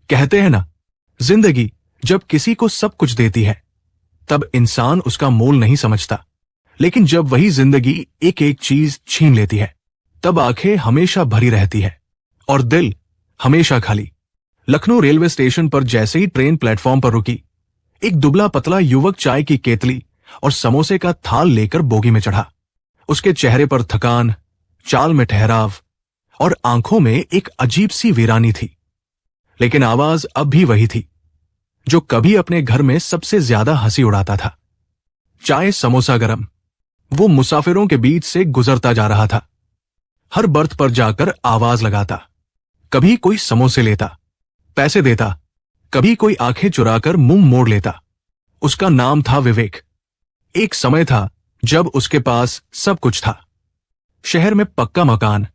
कहते हैं ना, जिंदगी जब किसी को सब कुछ देती है तब इंसान उसका मोल नहीं समझता, लेकिन जब वही जिंदगी एक एक चीज छीन लेती है तब आंखें हमेशा भरी रहती है और दिल हमेशा खाली। लखनऊ रेलवे स्टेशन पर जैसे ही ट्रेन प्लेटफॉर्म पर रुकी, एक दुबला पतला युवक चाय की केतली और समोसे का थाल लेकर बोगी में चढ़ा। उसके चेहरे पर थकान, चाल में ठहराव और आंखों में एक अजीब सी वीरानी थी, लेकिन आवाज अब भी वही थी जो कभी अपने घर में सबसे ज्यादा हंसी उड़ाता था। चाय समोसा गरम, वो मुसाफिरों के बीच से गुजरता जा रहा था। हर बर्थ पर जाकर आवाज लगाता, कभी कोई समोसे लेता, पैसे देता, कभी कोई आंखें चुराकर मुंह मोड़ लेता। उसका नाम था विवेक। एक समय था जब उसके पास सब कुछ था, शहर में पक्का मकान,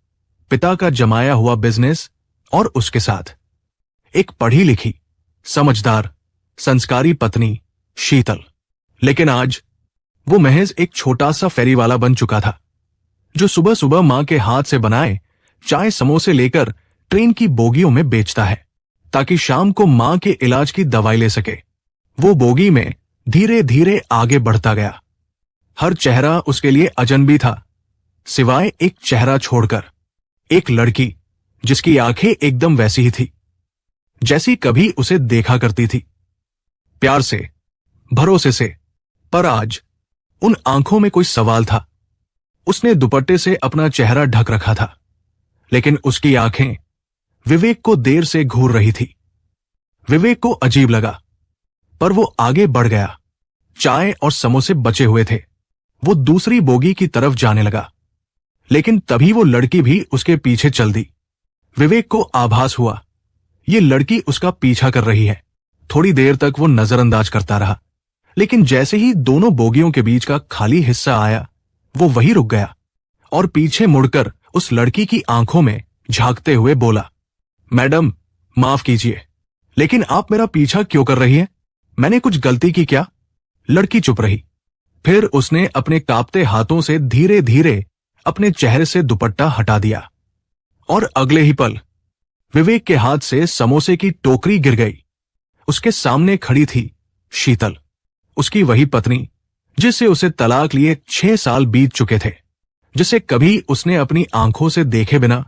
पिता का जमाया हुआ बिजनेस और उसके साथ एक पढ़ी लिखी, समझदार, संस्कारी पत्नी शीतल। लेकिन आज वो महज एक छोटा सा फेरी वाला बन चुका था, जो सुबह सुबह मां के हाथ से बनाए चाय समोसे लेकर ट्रेन की बोगियों में बेचता है ताकि शाम को मां के इलाज की दवाई ले सके। वो बोगी में धीरे धीरे आगे बढ़ता गया। हर चेहरा उसके लिए अजनबी था, सिवाय एक चेहरा छोड़कर, एक लड़की जिसकी आंखें एकदम वैसी ही थी जैसी कभी उसे देखा करती थी, प्यार से, भरोसे से। पर आज उन आंखों में कोई सवाल था। उसने दुपट्टे से अपना चेहरा ढक रखा था, लेकिन उसकी आंखें विवेक को देर से घूर रही थी। विवेक को अजीब लगा, पर वो आगे बढ़ गया। चाय और समोसे बचे हुए थे। वो दूसरी बोगी की तरफ जाने लगा, लेकिन तभी वो लड़की भी उसके पीछे चल दी। विवेक को आभास हुआ ये लड़की उसका पीछा कर रही है। थोड़ी देर तक वो नजरअंदाज करता रहा, लेकिन जैसे ही दोनों बोगियों के बीच का खाली हिस्सा आया, वो वहीं रुक गया और पीछे मुड़कर उस लड़की की आंखों में झांकते हुए बोला, मैडम माफ कीजिए, लेकिन आप मेरा पीछा क्यों कर रही हैं? मैंने कुछ गलती की क्या? लड़की चुप रही। फिर उसने अपने कांपते हाथों से धीरे धीरे अपने चेहरे से दुपट्टा हटा दिया और अगले ही पल विवेक के हाथ से समोसे की टोकरी गिर गई। उसके सामने खड़ी थी शीतल, उसकी वही पत्नी जिसे उसे तलाक लिए 6 साल बीत चुके थे, जिसे कभी उसने अपनी आंखों से देखे बिना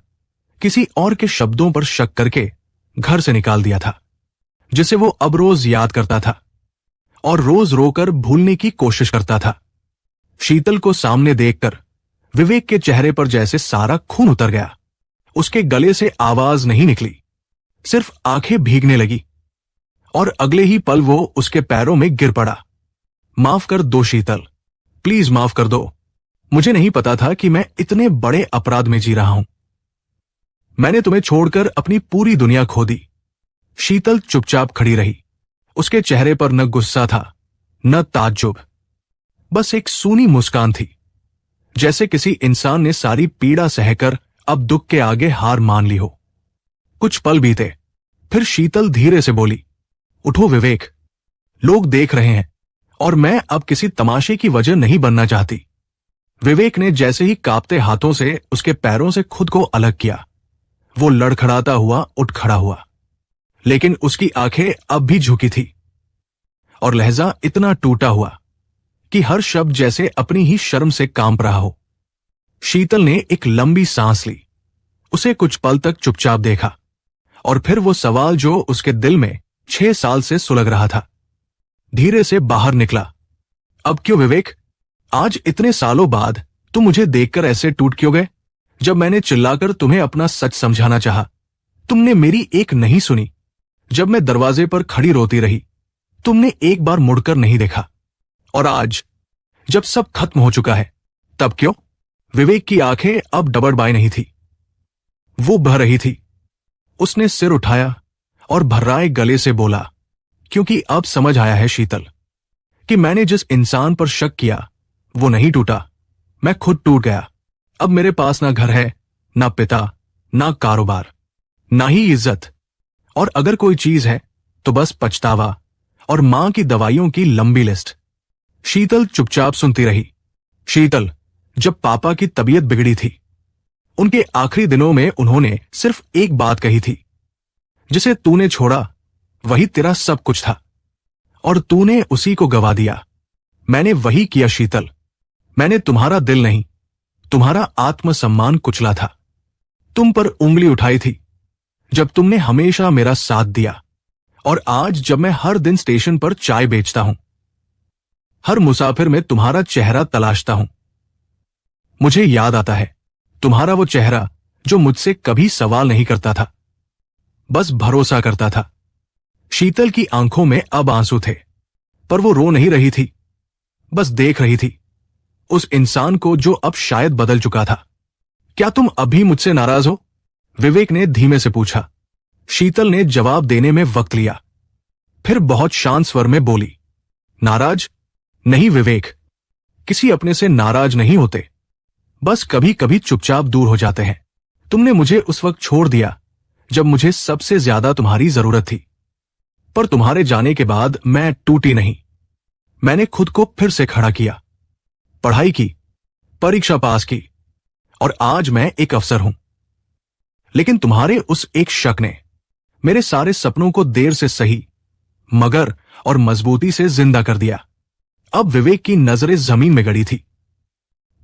किसी और के शब्दों पर शक करके घर से निकाल दिया था, जिसे वो अब रोज याद करता था और रोज रोकर भूलने की कोशिश करता था। शीतल को सामने देखकर विवेक के चेहरे पर जैसे सारा खून उतर गया। उसके गले से आवाज नहीं निकली, सिर्फ आंखें भीगने लगी और अगले ही पल वो उसके पैरों में गिर पड़ा। माफ कर दो शीतल, प्लीज माफ कर दो। मुझे नहीं पता था कि मैं इतने बड़े अपराध में जी रहा हूं। मैंने तुम्हें छोड़कर अपनी पूरी दुनिया खो दी। शीतल चुपचाप खड़ी रही। उसके चेहरे पर न गुस्सा था, न ताज्जुब, बस एक सूनी मुस्कान थी, जैसे किसी इंसान ने सारी पीड़ा सहकर अब दुख के आगे हार मान ली हो। कुछ पल बीते, फिर शीतल धीरे से बोली, उठो विवेक, लोग देख रहे हैं और मैं अब किसी तमाशे की वजह नहीं बनना चाहती। विवेक ने जैसे ही कांपते हाथों से उसके पैरों से खुद को अलग किया, वो लड़खड़ाता हुआ उठ खड़ा हुआ, लेकिन उसकी आंखें अब भी झुकी थी और लहजा इतना टूटा हुआ कि हर शब्द जैसे अपनी ही शर्म से कांप रहा हो। शीतल ने एक लंबी सांस ली, उसे कुछ पल तक चुपचाप देखा और फिर वो सवाल जो उसके दिल में 6 साल से सुलग रहा था, धीरे से बाहर निकला। अब क्यों विवेक? आज इतने सालों बाद तुम मुझे देखकर ऐसे टूट क्यों गए? जब मैंने चिल्लाकर तुम्हें अपना सच समझाना चाहा, तुमने मेरी एक नहीं सुनी। जब मैं दरवाजे पर खड़ी रोती रही, तुमने एक बार मुड़कर नहीं देखा। और आज जब सब खत्म हो चुका है, तब क्यों? विवेक की आंखें अब डबडबाई नहीं थी, वो बह रही थी। उसने सिर उठाया और भर्राए गले से बोला, क्योंकि अब समझ आया है शीतल कि मैंने जिस इंसान पर शक किया वो नहीं टूटा, मैं खुद टूट गया। अब मेरे पास ना घर है, ना पिता, ना कारोबार, ना ही इज्जत, और अगर कोई चीज है तो बस पछतावा और मां की दवाइयों की लंबी लिस्ट। शीतल चुपचाप सुनती रही। शीतल, जब पापा की तबीयत बिगड़ी थी, उनके आखिरी दिनों में उन्होंने सिर्फ एक बात कही थी, जिसे तूने छोड़ा वही तेरा सब कुछ था और तूने उसी को गवा दिया। मैंने वही किया शीतल। मैंने तुम्हारा दिल नहीं, तुम्हारा आत्मसम्मान कुचला था। तुम पर उंगली उठाई थी जब तुमने हमेशा मेरा साथ दिया। और आज जब मैं हर दिन स्टेशन पर चाय बेचता हूं, हर मुसाफिर में तुम्हारा चेहरा तलाशता हूं, मुझे याद आता है तुम्हारा वो चेहरा जो मुझसे कभी सवाल नहीं करता था, बस भरोसा करता था। शीतल की आंखों में अब आंसू थे, पर वो रो नहीं रही थी, बस देख रही थी उस इंसान को जो अब शायद बदल चुका था। क्या तुम अभी मुझसे नाराज हो? विवेक ने धीमे से पूछा। शीतल ने जवाब देने में वक्त लिया, फिर बहुत शांत स्वर में बोली, नाराज नहीं विवेक, किसी अपने से नाराज नहीं होते, बस कभी कभी चुपचाप दूर हो जाते हैं। तुमने मुझे उस वक्त छोड़ दिया जब मुझे सबसे ज्यादा तुम्हारी जरूरत थी, पर तुम्हारे जाने के बाद मैं टूटी नहीं। मैंने खुद को फिर से खड़ा किया, पढ़ाई की, परीक्षा पास की, और आज मैं एक अफसर हूं। लेकिन तुम्हारे उस एक शक ने मेरे सारे सपनों को देर से सही मगर और मजबूती से जिंदा कर दिया। अब विवेक की नजरें जमीन में गड़ी थी।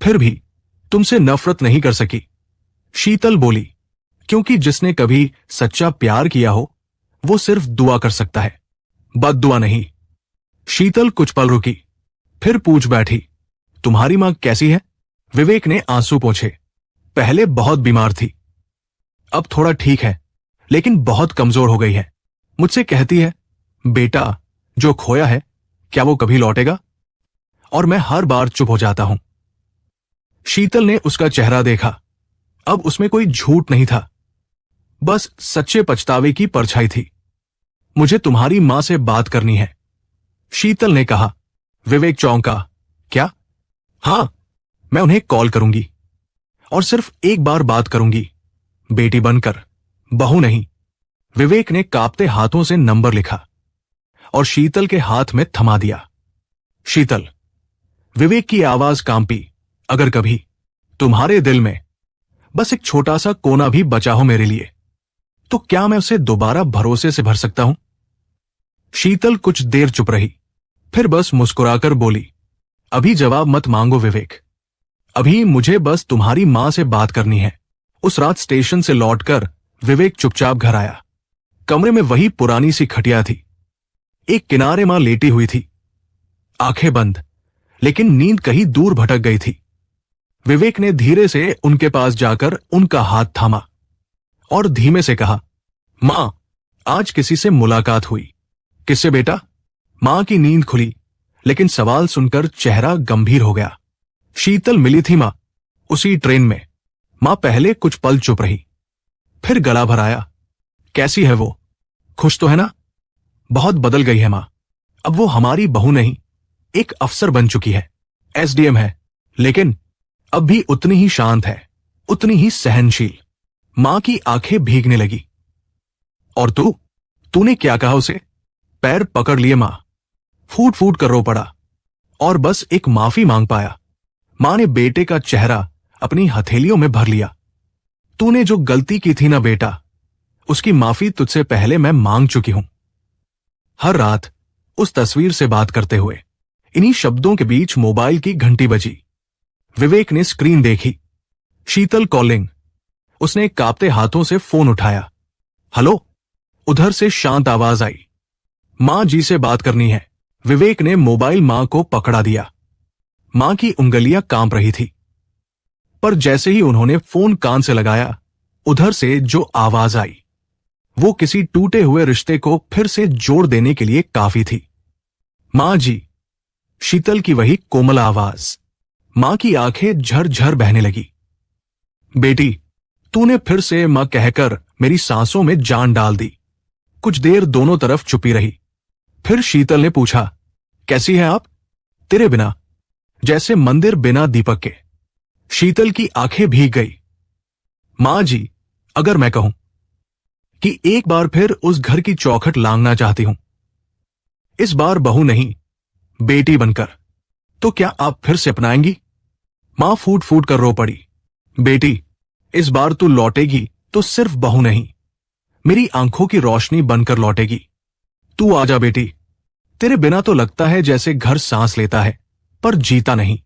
फिर भी तुमसे नफरत नहीं कर सकी, शीतल बोली, क्योंकि जिसने कभी सच्चा प्यार किया हो वो सिर्फ दुआ कर सकता है, बद्दुआ नहीं। शीतल कुछ पल रुकी, फिर पूछ बैठी, तुम्हारी मां कैसी है? विवेक ने आंसू पोंछे। पहले बहुत बीमार थी, अब थोड़ा ठीक है, लेकिन बहुत कमजोर हो गई है। मुझसे कहती है, बेटा जो खोया है क्या वो कभी लौटेगा? और मैं हर बार चुप हो जाता हूं। शीतल ने उसका चेहरा देखा। अब उसमें कोई झूठ नहीं था, बस सच्चे पछतावे की परछाई थी। मुझे तुम्हारी मां से बात करनी है, शीतल ने कहा। विवेक चौंका। क्या? हां, मैं उन्हें कॉल करूंगी और सिर्फ एक बार बात करूंगी, बेटी बनकर, बहू नहीं। विवेक ने कांपते हाथों से नंबर लिखा और शीतल के हाथ में थमा दिया। शीतल, विवेक की आवाज कांपी, अगर कभी तुम्हारे दिल में बस एक छोटा सा कोना भी बचा हो मेरे लिए, तो क्या मैं उसे दोबारा भरोसे से भर सकता हूं? शीतल कुछ देर चुप रही, फिर बस मुस्कुराकर बोली, अभी जवाब मत मांगो विवेक, अभी मुझे बस तुम्हारी मां से बात करनी है। उस रात स्टेशन से लौटकर विवेक चुपचाप घर आया। कमरे में वही पुरानी सी खटिया थी, एक किनारे मां लेटी हुई थी, आंखें बंद, लेकिन नींद कहीं दूर भटक गई थी। विवेक ने धीरे से उनके पास जाकर उनका हाथ थामा और धीमे से कहा, मां, आज किसी से मुलाकात हुई। किससे बेटा? मां की नींद खुली, लेकिन सवाल सुनकर चेहरा गंभीर हो गया। शीतल मिली थी मां, उसी ट्रेन में। मां पहले कुछ पल चुप रही, फिर गला भराया, कैसी है वो? खुश तो है ना? बहुत बदल गई है मां, अब वो हमारी बहू नहीं, एक अफसर बन चुकी है, एसडीएम है, लेकिन अब भी उतनी ही शांत है, उतनी ही सहनशील। मां की आंखें भीगने लगी। और तूने क्या कहा उसे? पैर पकड़ लिए मां, फूट फूट कर रो पड़ा और बस एक माफी मांग पाया। मां ने बेटे का चेहरा अपनी हथेलियों में भर लिया। तूने जो गलती की थी ना बेटा, उसकी माफी तुझसे पहले मैं मांग चुकी हूं। हर रात उस तस्वीर से बात करते हुए इन्हीं शब्दों के बीच मोबाइल की घंटी बजी। विवेक ने स्क्रीन देखी, शीतल कॉलिंग। उसने कांपते हाथों से फोन उठाया। हेलो? उधर से शांत आवाज आई, मां जी से बात करनी है। विवेक ने मोबाइल मां को पकड़ा दिया। मां की उंगलियां कांप रही थी, पर जैसे ही उन्होंने फोन कान से लगाया, उधर से जो आवाज आई वो किसी टूटे हुए रिश्ते को फिर से जोड़ देने के लिए काफी थी। मां जी, शीतल की वही कोमल आवाज। मां की आंखें झरझर बहने लगी। बेटी, तूने फिर से मां कहकर मेरी सांसों में जान डाल दी। कुछ देर दोनों तरफ चुपी रही, फिर शीतल ने पूछा, कैसी है आप? तेरे बिना, जैसे मंदिर बिना दीपक के। शीतल की आंखें भीग गई। मां जी, अगर मैं कहूं कि एक बार फिर उस घर की चौखट लांघना चाहती हूं, इस बार बहू नहीं, बेटी बनकर, तो क्या आप फिर से अपनाएंगी? मां फूट फूट कर रो पड़ी। बेटी, इस बार तू लौटेगी तो सिर्फ बहू नहीं, मेरी आंखों की रोशनी बनकर लौटेगी। तू आजा बेटी। तेरे बिना तो लगता है जैसे घर सांस लेता है पर जीता नहीं।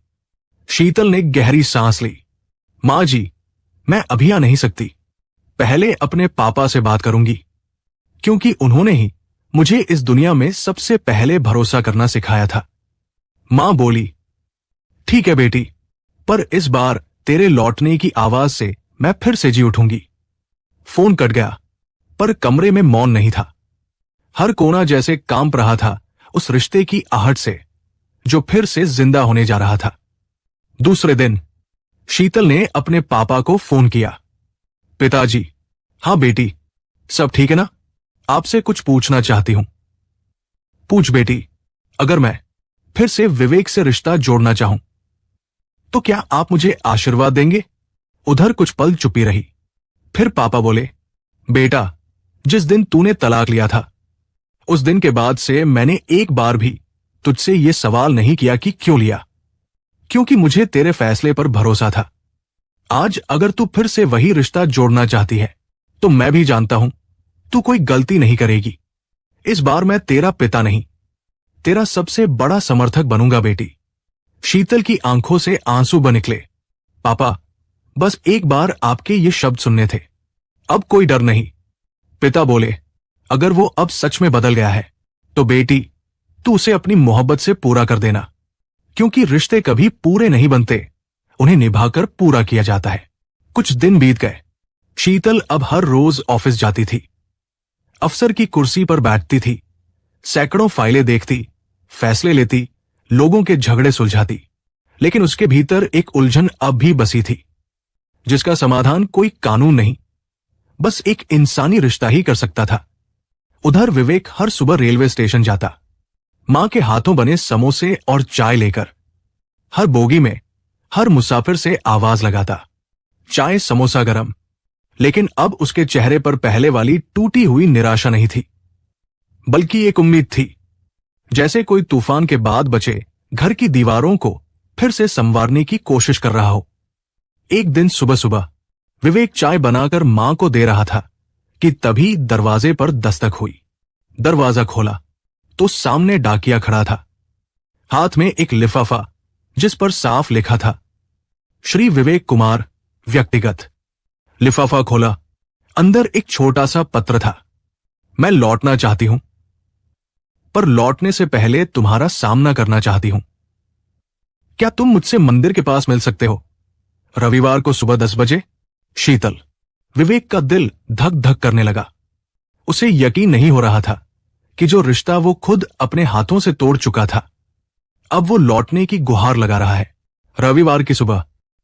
शीतल ने गहरी सांस ली। मां जी, मैं अभी आ नहीं सकती। पहले अपने पापा से बात करूंगी, क्योंकि उन्होंने ही मुझे इस दुनिया में सबसे पहले भरोसा करना सिखाया था। मां बोली, ठीक है बेटी, पर इस बार तेरे लौटने की आवाज से मैं फिर से जी उठूंगी। फोन कट गया, पर कमरे में मौन नहीं था। हर कोना जैसे कांप रहा था उस रिश्ते की आहट से, जो फिर से जिंदा होने जा रहा था। दूसरे दिन शीतल ने अपने पापा को फोन किया। पिताजी, हाँ बेटी, सब ठीक है ना? आपसे कुछ पूछना चाहती हूं। पूछ बेटी। अगर मैं फिर से विवेक से रिश्ता जोड़ना चाहूं तो क्या आप मुझे आशीर्वाद देंगे? उधर कुछ पल चुपी रही। फिर पापा बोले, बेटा, जिस दिन तूने तलाक लिया था उस दिन के बाद से मैंने एक बार भी तुझसे यह सवाल नहीं किया कि क्यों लिया, क्योंकि मुझे तेरे फैसले पर भरोसा था। आज अगर तू फिर से वही रिश्ता जोड़ना चाहती है तो मैं भी जानता हूं तू कोई गलती नहीं करेगी। इस बार मैं तेरा पिता नहीं, तेरा सबसे बड़ा समर्थक बनूंगा बेटी। शीतल की आंखों से आंसू बन निकले। पापा, बस एक बार आपके ये शब्द सुनने थे, अब कोई डर नहीं। पिता बोले, अगर वो अब सच में बदल गया है तो बेटी, तू उसे अपनी मोहब्बत से पूरा कर देना, क्योंकि रिश्ते कभी पूरे नहीं बनते, उन्हें निभाकर पूरा किया जाता है। कुछ दिन बीत गए। शीतल अब हर रोज ऑफिस जाती थी। अफसर की कुर्सी पर बैठती थी, सैकड़ों फाइलें देखती, फैसले लेती, लोगों के झगड़े सुलझाती, लेकिन उसके भीतर एक उलझन अब भी बसी थी, जिसका समाधान कोई कानून नहीं, बस एक इंसानी रिश्ता ही कर सकता था। उधर विवेक हर सुबह रेलवे स्टेशन जाता, मां के हाथों बने समोसे और चाय लेकर। हर बोगी में हर मुसाफिर से आवाज लगाता, चाय समोसा गरम। लेकिन अब उसके चेहरे पर पहले वाली टूटी हुई निराशा नहीं थी, बल्कि एक उम्मीद थी, जैसे कोई तूफान के बाद बचे घर की दीवारों को फिर से संवारने की कोशिश कर रहा हो। एक दिन सुबह सुबह विवेक चाय बनाकर मां को दे रहा था कि तभी दरवाजे पर दस्तक हुई। दरवाजा खोला तो सामने डाकिया खड़ा था, हाथ में एक लिफाफा जिस पर साफ लिखा था, श्री विवेक कुमार, व्यक्तिगत। लिफाफा खोला, अंदर एक छोटा सा पत्र था। मैं लौटना चाहती हूं, पर लौटने से पहले तुम्हारा सामना करना चाहती हूं। क्या तुम मुझसे मंदिर के पास मिल सकते हो रविवार को सुबह 10 बजे? शीतल। विवेक का दिल धक धक करने लगा। उसे यकीन नहीं हो रहा था कि जो रिश्ता वो खुद अपने हाथों से तोड़ चुका था, अब वो लौटने की गुहार लगा रहा है। रविवार की सुबह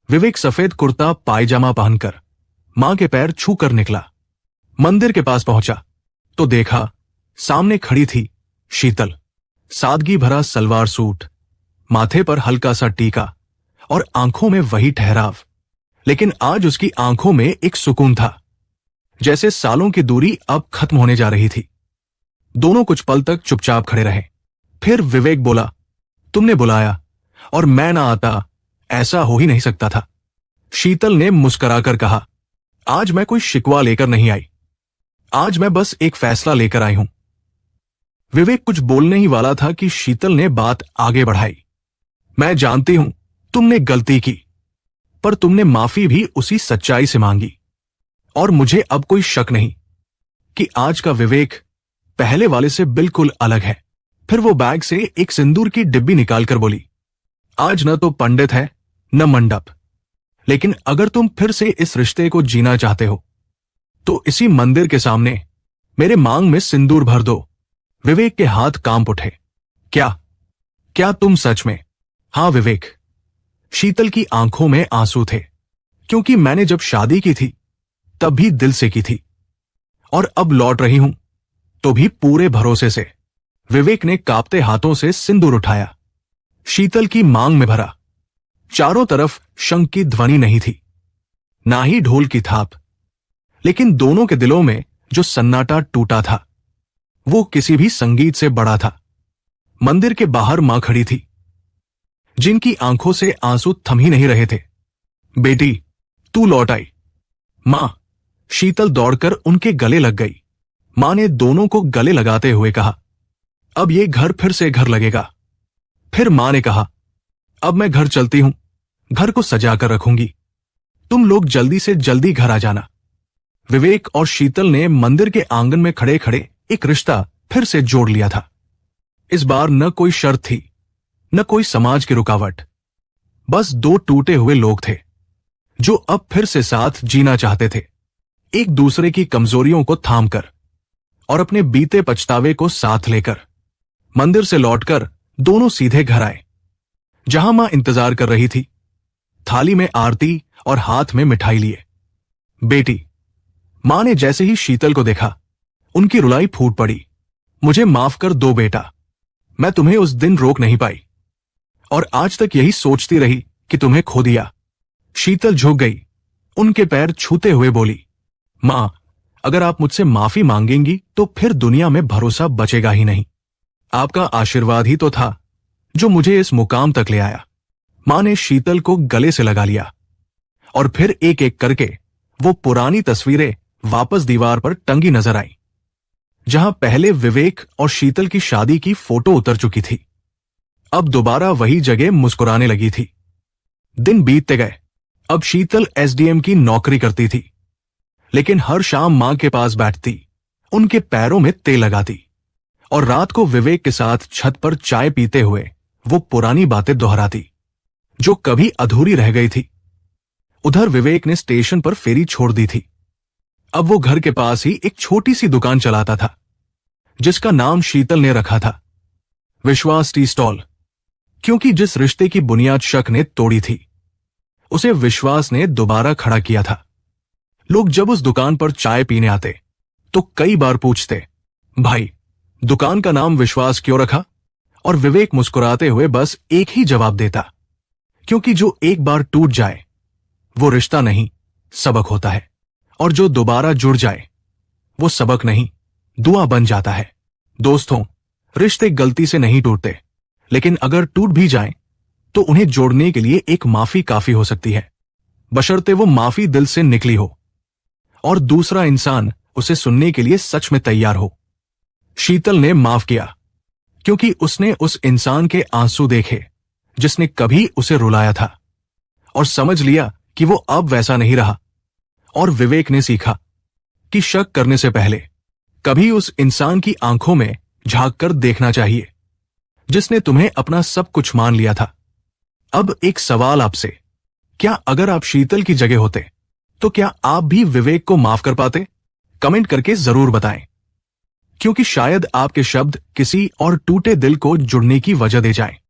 विवेक सफेद कुर्ता पायजामा पहनकर मां के पैर छू कर निकला। मंदिर के पास पहुंचा तो देखा सामने खड़ी थी शीतल। सादगी भरा सलवार सूट, माथे पर हल्का सा टीका और आंखों में वही ठहराव, लेकिन आज उसकी आंखों में एक सुकून था, जैसे सालों की दूरी अब खत्म होने जा रही थी। दोनों कुछ पल तक चुपचाप खड़े रहे। फिर विवेक बोला, तुमने बुलाया और मैं ना आता, ऐसा हो ही नहीं सकता था। शीतल ने मुस्कुराकर कहा, आज मैं कोई शिकवा लेकर नहीं आई, आज मैं बस एक फैसला लेकर आई हूं। विवेक कुछ बोलने ही वाला था कि शीतल ने बात आगे बढ़ाई। मैं जानती हूं तुमने गलती की, पर तुमने माफी भी उसी सच्चाई से मांगी, और मुझे अब कोई शक नहीं कि आज का विवेक पहले वाले से बिल्कुल अलग है। फिर वो बैग से एक सिंदूर की डिब्बी निकालकर बोली, आज न तो पंडित है न मंडप, लेकिन अगर तुम फिर से इस रिश्ते को जीना चाहते हो तो इसी मंदिर के सामने मेरे मांग में सिंदूर भर दो। विवेक के हाथ कांप उठे। क्या तुम सच में? हां विवेक। शीतल की आंखों में आंसू थे, क्योंकि मैंने जब शादी की थी तब भी दिल से की थी, और अब लौट रही हूं तो भी पूरे भरोसे से। विवेक ने कांपते हाथों से सिंदूर उठाया, शीतल की मांग में भरा। चारों तरफ शंख की ध्वनि नहीं थी, ना ही ढोल की थाप, लेकिन दोनों के दिलों में जो सन्नाटा टूटा था वो किसी भी संगीत से बड़ा था। मंदिर के बाहर मां खड़ी थी, जिनकी आंखों से आंसू थम ही नहीं रहे थे। बेटी, तू लौट आई। मां। शीतल दौड़कर उनके गले लग गई। मां ने दोनों को गले लगाते हुए कहा, अब ये घर फिर से घर लगेगा। फिर मां ने कहा, अब मैं घर चलती हूं, घर को सजा कर रखूंगी, तुम लोग जल्दी से जल्दी घर आ जाना। विवेक और शीतल ने मंदिर के आंगन में खड़े खड़े एक रिश्ता फिर से जोड़ लिया था। इस बार न कोई शर्त थी, न कोई समाज की रुकावट, बस दो टूटे हुए लोग थे जो अब फिर से साथ जीना चाहते थे, एक दूसरे की कमजोरियों को थाम कर और अपने बीते पछतावे को साथ लेकर। मंदिर से लौटकर दोनों सीधे घर आए, जहां मां इंतजार कर रही थी, थाली में आरती और हाथ में मिठाई लिए। बेटी, मां ने जैसे ही शीतल को देखा, उनकी रुलाई फूट पड़ी। मुझे माफ कर दो बेटा, मैं तुम्हें उस दिन रोक नहीं पाई और आज तक यही सोचती रही कि तुम्हें खो दिया। शीतल झुक गई, उनके पैर छूते हुए बोली, मां, अगर आप मुझसे माफी मांगेंगी तो फिर दुनिया में भरोसा बचेगा ही नहीं। आपका आशीर्वाद ही तो था जो मुझे इस मुकाम तक ले आया। मां ने शीतल को गले से लगा लिया और फिर एक एक करके वो पुरानी तस्वीरें वापस दीवार पर टंगी नजर आई, जहां पहले विवेक और शीतल की शादी की फोटो उतर चुकी थी। अब दोबारा वही जगह मुस्कुराने लगी थी। दिन बीतते गए। अब शीतल एसडीएम की नौकरी करती थी, लेकिन हर शाम मां के पास बैठती, उनके पैरों में तेल लगाती और रात को विवेक के साथ छत पर चाय पीते हुए वो पुरानी बातें दोहराती जो कभी अधूरी रह गई थी। उधर विवेक ने स्टेशन पर फेरी छोड़ दी थी। अब वो घर के पास ही एक छोटी सी दुकान चलाता था, जिसका नाम शीतल ने रखा था, विश्वास टी स्टॉल, क्योंकि जिस रिश्ते की बुनियाद शक ने तोड़ी थी, उसे विश्वास ने दोबारा खड़ा किया था। लोग जब उस दुकान पर चाय पीने आते तो कई बार पूछते, भाई, दुकान का नाम विश्वास क्यों रखा? और विवेक मुस्कुराते हुए बस एक ही जवाब देता, क्योंकि जो एक बार टूट जाए वो रिश्ता नहीं, सबक होता है, और जो दोबारा जुड़ जाए वो सबक नहीं, दुआ बन जाता है। दोस्तों, रिश्ते गलती से नहीं टूटते, लेकिन अगर टूट भी जाएं तो उन्हें जोड़ने के लिए एक माफी काफी हो सकती है, बशर्ते वो माफी दिल से निकली हो और दूसरा इंसान उसे सुनने के लिए सच में तैयार हो। शीतल ने माफ किया क्योंकि उसने उस इंसान के आंसू देखे जिसने कभी उसे रुलाया था और समझ लिया कि वो अब वैसा नहीं रहा। और विवेक ने सीखा कि शक करने से पहले कभी उस इंसान की आंखों में झांक कर देखना चाहिए जिसने तुम्हें अपना सब कुछ मान लिया था। अब एक सवाल आपसे, क्या अगर आप शीतल की जगह होते तो क्या आप भी विवेक को माफ कर पाते? कमेंट करके जरूर बताएं, क्योंकि शायद आपके शब्द किसी और टूटे दिल को जुड़ने की वजह दे जाएं।